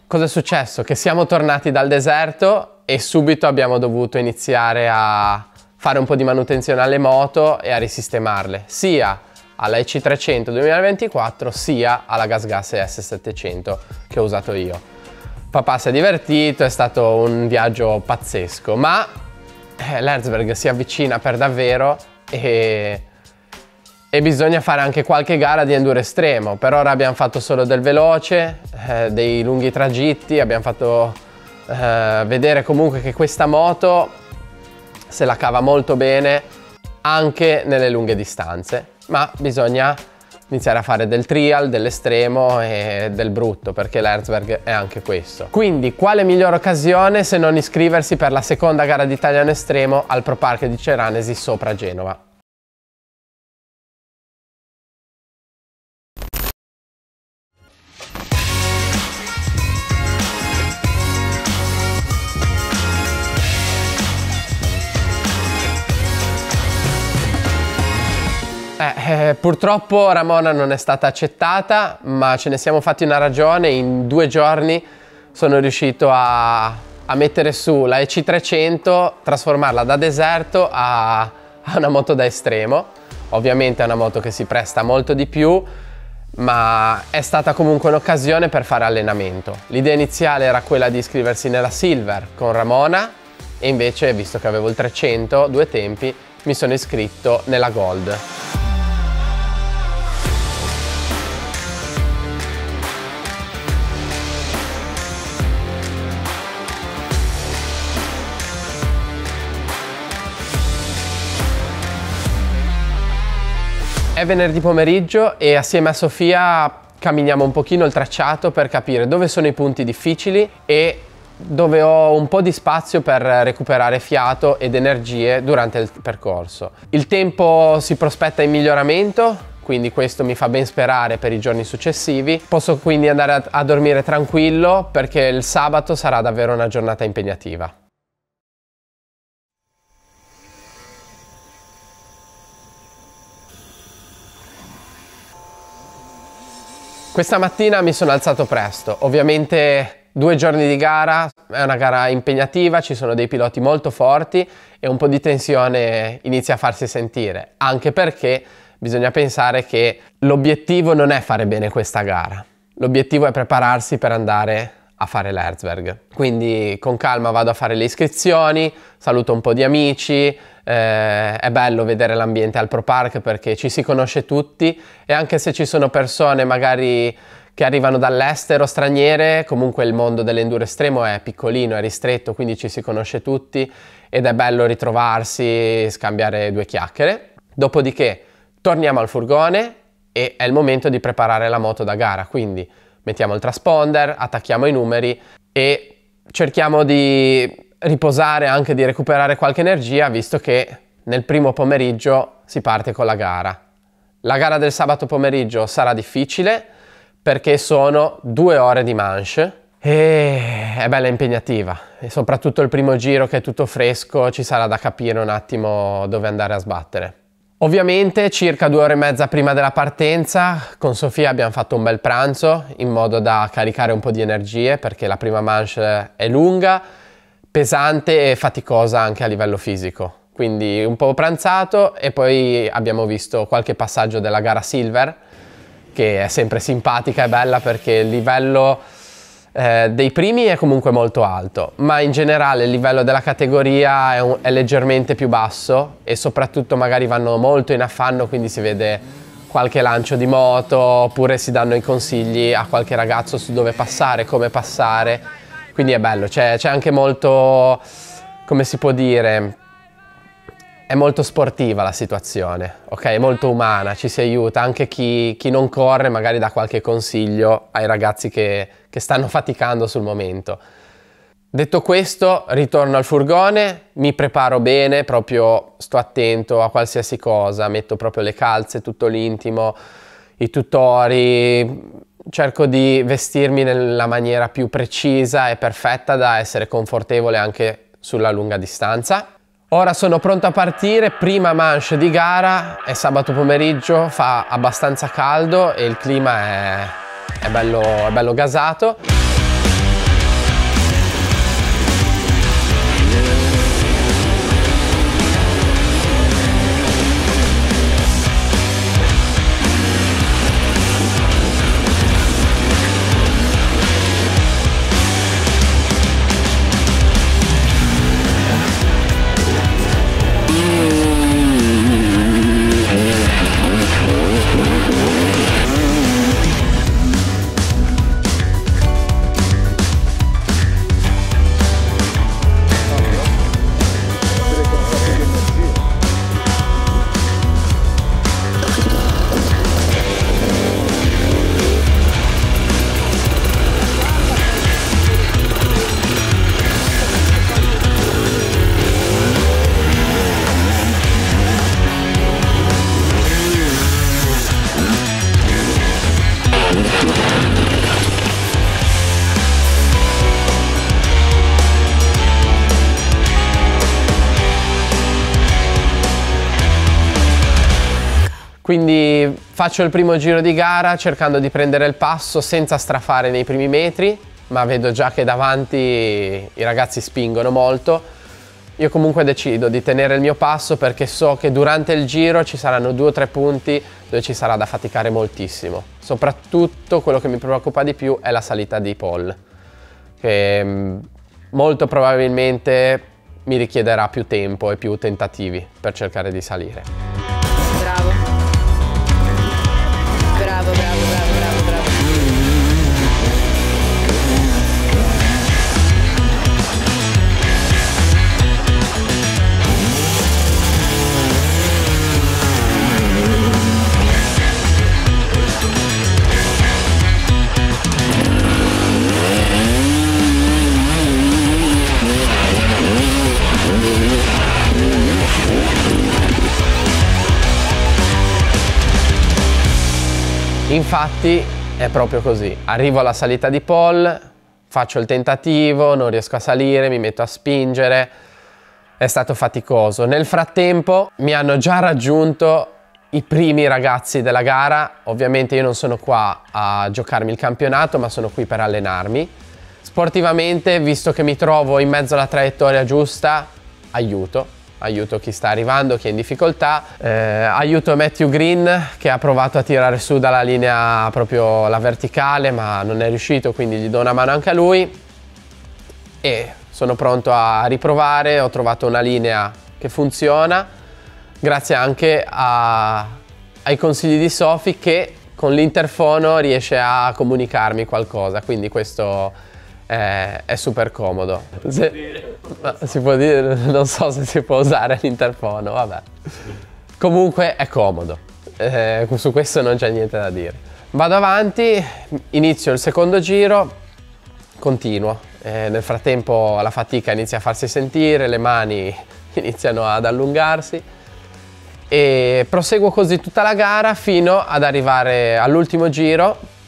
Cosa è successo? Che siamo tornati dal deserto e subito abbiamo dovuto iniziare a fare un po' di manutenzione alle moto e a risistemarle, sia alla EC300 2024 sia alla GasGas S700 che ho usato io. Papà si è divertito, è stato un viaggio pazzesco, ma l'Herzberg si avvicina per davvero e bisogna fare anche qualche gara di enduro estremo. Per ora abbiamo fatto solo del veloce, dei lunghi tragitti, abbiamo fatto vedere comunque che questa moto se la cava molto bene anche nelle lunghe distanze, ma bisogna iniziare a fare del trial, dell'estremo e del brutto, perché l'Herzberg è anche questo. Quindi quale migliore occasione se non iscriversi per la seconda gara di Italiano Estremo al Pro Park di Ceranesi sopra Genova. Purtroppo Ramona non è stata accettata, ma ce ne siamo fatti una ragione. In 2 giorni sono riuscito a mettere su la EC300, trasformarla da deserto a una moto da estremo. Ovviamente è una moto che si presta molto di più, ma è stata comunque un'occasione per fare allenamento. L'idea iniziale era quella di iscriversi nella Silver con Ramona e invece, visto che avevo il 300, 2 tempi, mi sono iscritto nella Gold. È venerdì pomeriggio e assieme a Sofia camminiamo un pochino il tracciato per capire dove sono i punti difficili e dove ho un po' di spazio per recuperare fiato ed energie durante il percorso. Il tempo si prospetta in miglioramento, quindi questo mi fa ben sperare per i giorni successivi. Posso quindi andare a dormire tranquillo perché il sabato sarà davvero una giornata impegnativa. Questa mattina mi sono alzato presto, ovviamente 2 giorni di gara, è una gara impegnativa, ci sono dei piloti molto forti e un po' di tensione inizia a farsi sentire, anche perché bisogna pensare che l'obiettivo non è fare bene questa gara, l'obiettivo è prepararsi per andare a fare l'Herzberg. Quindi con calma vado a fare le iscrizioni, saluto un po' di amici, è bello vedere l'ambiente al Pro Park perché ci si conosce tutti e anche se ci sono persone magari che arrivano dall'estero, straniere, comunque il mondo dell'enduro estremo è piccolino, è ristretto, quindi ci si conosce tutti ed è bello ritrovarsi, scambiare 2 chiacchiere. Dopodiché torniamo al furgone e è il momento di preparare la moto da gara, quindi mettiamo il transponder, attacchiamo i numeri e cerchiamo di riposare, anche di recuperare qualche energia, visto che nel primo pomeriggio si parte con la gara. La gara del sabato pomeriggio sarà difficile perché sono 2 ore di manche e è bella impegnativa e soprattutto il primo giro che è tutto fresco ci sarà da capire un attimo dove andare a sbattere. Ovviamente circa 2 ore e mezza prima della partenza con Sofia abbiamo fatto un bel pranzo in modo da caricare un po' di energie perché la prima manche è lunga, pesante e faticosa anche a livello fisico. Quindi un po' pranzato e poi abbiamo visto qualche passaggio della gara Silver che è sempre simpatica e bella perché il livello dei primi è comunque molto alto, ma in generale il livello della categoria è leggermente più basso e soprattutto magari vanno molto in affanno, quindi si vede qualche lancio di moto oppure si danno i consigli a qualche ragazzo su dove passare, come passare, quindi è bello, c'è anche molto, come si può dire, è molto sportiva la situazione, ok? È molto umana, ci si aiuta, anche chi non corre magari dà qualche consiglio ai ragazzi che stanno faticando sul momento. Detto questo, ritorno al furgone, mi preparo bene, proprio sto attento a qualsiasi cosa, metto proprio le calze, tutto l'intimo, i tutori, cerco di vestirmi nella maniera più precisa e perfetta da essere confortevole anche sulla lunga distanza. Ora sono pronto a partire, prima manche di gara, è sabato pomeriggio, fa abbastanza caldo e il clima è bello gasato. Quindi faccio il primo giro di gara cercando di prendere il passo senza strafare nei primi metri, ma vedo già che davanti i ragazzi spingono molto. Io comunque decido di tenere il mio passo perché so che durante il giro ci saranno 2 o 3 punti dove ci sarà da faticare moltissimo. Soprattutto quello che mi preoccupa di più è la salita di Paul, che molto probabilmente mi richiederà più tempo e più tentativi per cercare di salire. Bravo. Bravo, bravo, bravo, bravo, bravo. Infatti è proprio così, arrivo alla salita di Paul, faccio il tentativo, non riesco a salire, mi metto a spingere, è stato faticoso. Nel frattempo mi hanno già raggiunto i primi ragazzi della gara, ovviamente io non sono qua a giocarmi il campionato ma sono qui per allenarmi. Sportivamente, visto che mi trovo in mezzo alla traiettoria giusta, aiuto chi sta arrivando, chi è in difficoltà, aiuto Matthew Green che ha provato a tirare su dalla linea proprio la verticale ma non è riuscito, quindi gli do una mano anche a lui e sono pronto a riprovare. Ho trovato una linea che funziona grazie anche ai consigli di Sophie che con l'interfono riesce a comunicarmi qualcosa, quindi questo è super comodo. Si può dire, non so se si può usare l'interfono, vabbè. Comunque è comodo, su questo non c'è niente da dire. Vado avanti, inizio il secondo giro, continuo. Nel frattempo la fatica inizia a farsi sentire, le mani iniziano ad allungarsi e proseguo così tutta la gara fino ad arrivare all'ultimo giro,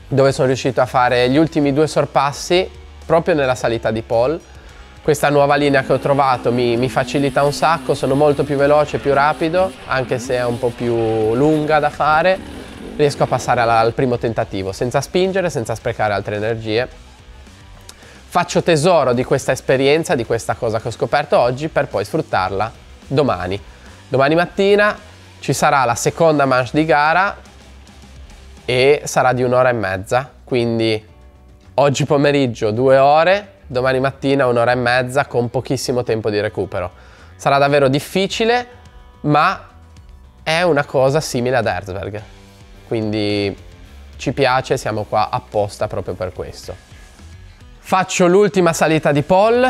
dove sono riuscito a fare gli ultimi 2 sorpassi proprio nella salita di Paul. Questa nuova linea che ho trovato mi facilita un sacco, sono molto più veloce, più rapido, anche se è un po' più lunga da fare, riesco a passare al primo tentativo, senza spingere, senza sprecare altre energie. Faccio tesoro di questa esperienza, di questa cosa che ho scoperto oggi, per poi sfruttarla domani. Domani mattina ci sarà la seconda manche di gara, e sarà di 1 ora e mezza, quindi oggi pomeriggio 2 ore, domani mattina 1 ora e mezza con pochissimo tempo di recupero. Sarà davvero difficile, ma è una cosa simile ad Herzberg, quindi ci piace, siamo qua apposta proprio per questo. Faccio l'ultima salita di Paul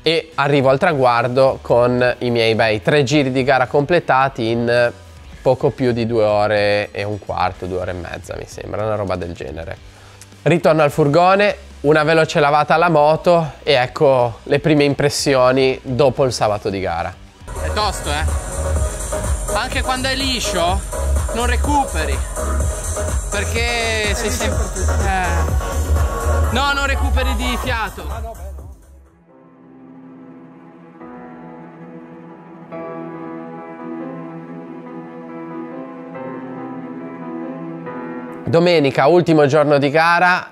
e arrivo al traguardo con i miei bei 3 giri di gara completati in poco più di 2 ore e un quarto, 2 ore e mezza mi sembra, una roba del genere. Ritorno al furgone, una veloce lavata alla moto e ecco le prime impressioni dopo il sabato di gara. È tosto, anche quando è liscio non recuperi, perché sei sempre... No, non recuperi di fiato. Domenica, ultimo giorno di gara,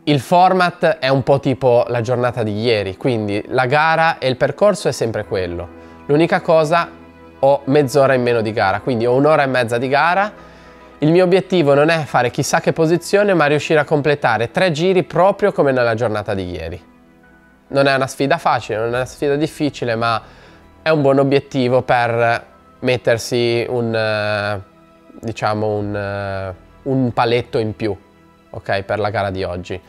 il format è un po' tipo la giornata di ieri, quindi la gara e il percorso è sempre quello. L'unica cosa, ho mezz'ora in meno di gara, quindi ho un'ora e mezza di gara. Il mio obiettivo non è fare chissà che posizione, ma riuscire a completare 3 giri proprio come nella giornata di ieri. Non è una sfida facile, non è una sfida difficile, ma è un buon obiettivo per mettersi diciamo un paletto in più, ok, per la gara di oggi.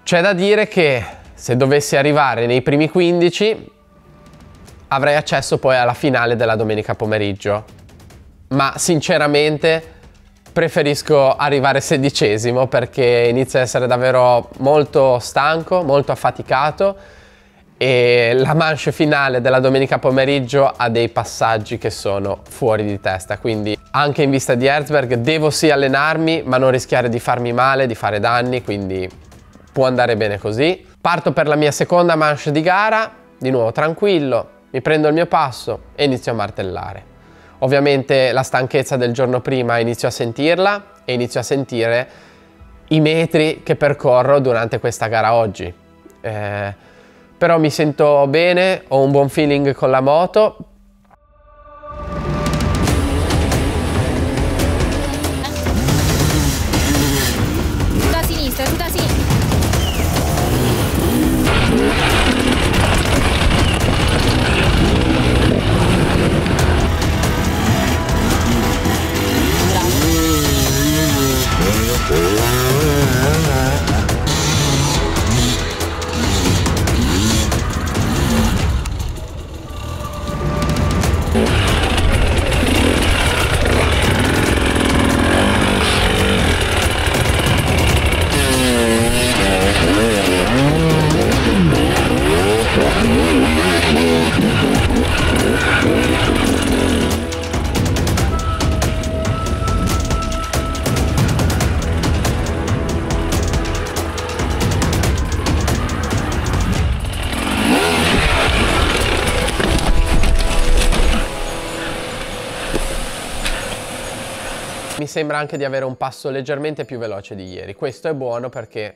C'è da dire che se dovessi arrivare nei primi 15 avrei accesso poi alla finale della domenica pomeriggio, ma sinceramente preferisco arrivare 16° perché inizio a essere davvero molto stanco, molto affaticato, e la manche finale della domenica pomeriggio ha dei passaggi che sono fuori di testa, quindi anche in vista di Herzberg devo sì allenarmi ma non rischiare di farmi male, di fare danni, quindi può andare bene così. Parto per la mia seconda manche di gara, di nuovo tranquillo, mi prendo il mio passo e inizio a martellare. Ovviamente la stanchezza del giorno prima inizio a sentirla e inizio a sentire i metri che percorro durante questa gara oggi. Però mi sento bene, ho un buon feeling con la moto. Tutta a sinistra, tutta a sinistra. Mi sembra anche di avere un passo leggermente più veloce di ieri. Questo è buono perché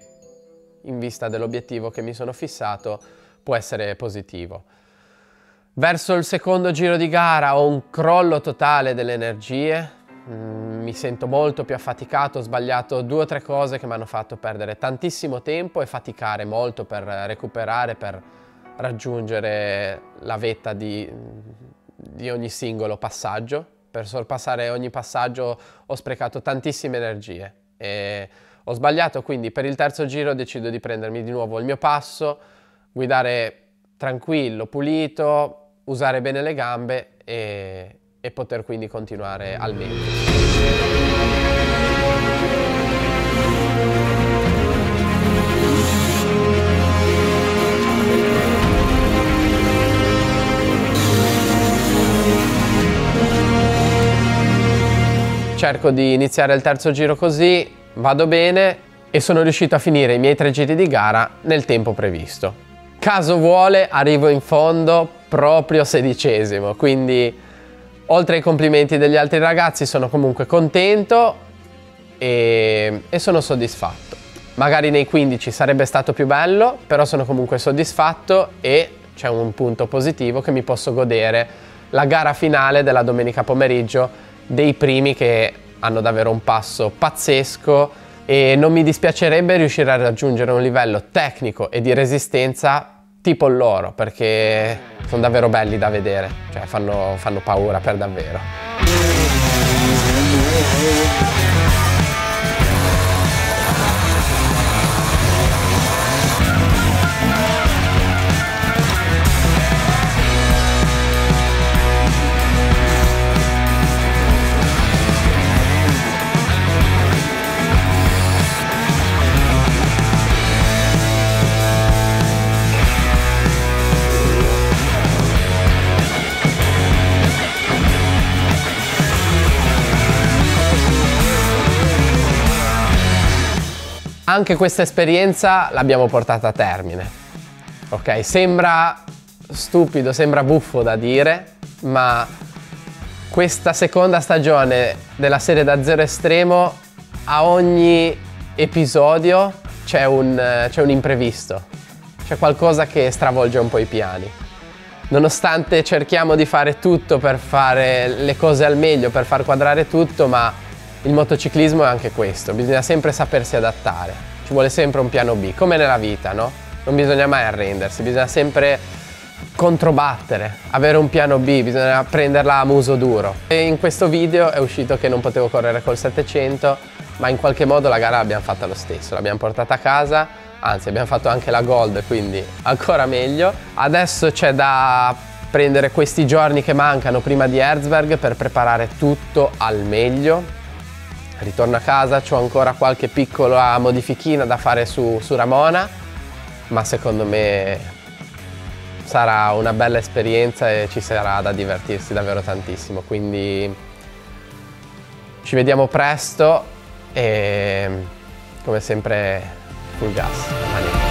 in vista dell'obiettivo che mi sono fissato può essere positivo. Verso il secondo giro di gara ho un crollo totale delle energie, mi sento molto più affaticato, ho sbagliato 2 o 3 cose che mi hanno fatto perdere tantissimo tempo e faticare molto per recuperare, per raggiungere la vetta di ogni singolo passaggio. Per sorpassare ogni passaggio ho sprecato tantissime energie e ho sbagliato, quindi per il terzo giro decido di prendermi di nuovo il mio passo, guidare tranquillo, pulito, usare bene le gambe e poter quindi continuare al meglio. Cerco di iniziare il terzo giro così, vado bene e sono riuscito a finire i miei 3 giri di gara nel tempo previsto. Caso vuole arrivo in fondo proprio 16°, quindi oltre ai complimenti degli altri ragazzi sono comunque contento e sono soddisfatto. Magari nei 15 sarebbe stato più bello, però sono comunque soddisfatto e c'è un punto positivo che mi posso godere la gara finale della domenica pomeriggio dei primi che hanno davvero un passo pazzesco e non mi dispiacerebbe riuscire a raggiungere un livello tecnico e di resistenza tipo il loro, perché sono davvero belli da vedere, cioè fanno paura per davvero. Anche questa esperienza l'abbiamo portata a termine, ok? Sembra stupido, sembra buffo da dire, ma questa seconda stagione della serie da zero estremo a ogni episodio c'è un imprevisto, c'è qualcosa che stravolge un po' i piani. Nonostante cerchiamo di fare tutto per fare le cose al meglio, per far quadrare tutto, ma il motociclismo è anche questo, bisogna sempre sapersi adattare, ci vuole sempre un piano B, come nella vita, no? Non bisogna mai arrendersi, bisogna sempre controbattere, avere un piano B, bisogna prenderla a muso duro. E in questo video è uscito che non potevo correre col 700, ma in qualche modo la gara l'abbiamo fatta lo stesso, l'abbiamo portata a casa, anzi abbiamo fatto anche la Gold, quindi ancora meglio. Adesso c'è da prendere questi giorni che mancano prima di Erzberg per preparare tutto al meglio. Ritorno a casa, c'ho ancora qualche piccola modifichina da fare su Ramona, ma secondo me sarà una bella esperienza e ci sarà da divertirsi davvero tantissimo, quindi ci vediamo presto e come sempre full gas.